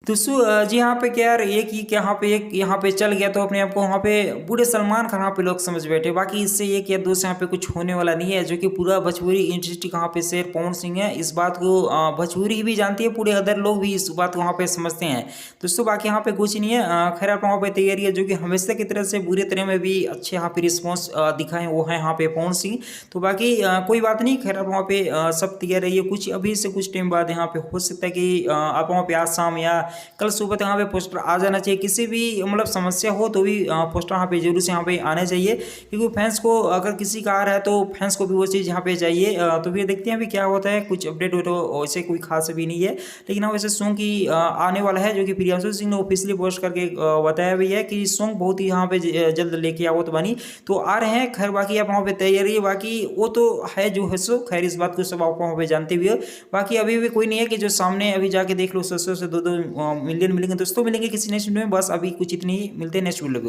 दोस्तों जी यहाँ पे क्या यार एक यहाँ पे चल गया तो अपने आप को वहाँ पे बूढ़े सलमान खान यहाँ पे लोग समझ बैठे। बाकी इससे एक या दो से यहाँ पे कुछ होने वाला नहीं है, जो कि पूरा भोजपुरी इंडस्ट्री कहाँ पे शेर पवन सिंह है। इस बात को भोजपुरी भी जानती है, पूरे अदर लोग भी इस बात को वहाँ पे समझते हैं। दोस्तों बाकी यहाँ पे कुछ नहीं है। खैर आप वहाँ पे तैयारी है, जो कि हमेशा की तरह से बुरे तरह में भी अच्छे यहाँ पे रिस्पॉन्स दिखाए वो है यहाँ पे पवन सिंह। तो बाकी कोई बात नहीं, खैर आप वहाँ पे सब तैयार रहिए। कुछ अभी से कुछ टाइम बाद यहाँ पे हो सकता है कि आप वहाँ पे आज शाम या कल सुबह तक यहाँ पे पोस्टर आ जाना चाहिए। किसी भी मतलब समस्या हो तो भी पोस्टर यहाँ पे जरूर से यहाँ पे आने चाहिए, क्योंकि फैंस को अगर किसी का आ रहा है तो फैंस को भी वो चीज़ यहाँ पे चाहिए। तो फिर देखते हैं अभी क्या होता है। कुछ अपडेट हो तो वैसे कोई खास अभी नहीं है, लेकिन हाँ वैसे सॉन्ग की आने वाला है, जो कि प्रियांशु सिंह ने ऑफिशियली पोस्ट करके बताया भी है कि सॉन्ग बहुत ही यहाँ पे जल्द लेके आओ तो बनी तो आ रहे हैं। खैर बाकी आप वहाँ पे तैयारी है, बाकी वो तो है जो है सो। खैर इस बात को सब आप वहाँ पे जानते भी हो। बाकी अभी भी कोई नहीं है कि जो सामने अभी जाके देख लो 100 से 2-2 मिलियन मिलेंगे। दोस्तों मिलेंगे किसी नेक्स्ट वीडियो में, बस अभी कुछ इतनी ही, मिलते हैं नेक्स्ट वीडियो।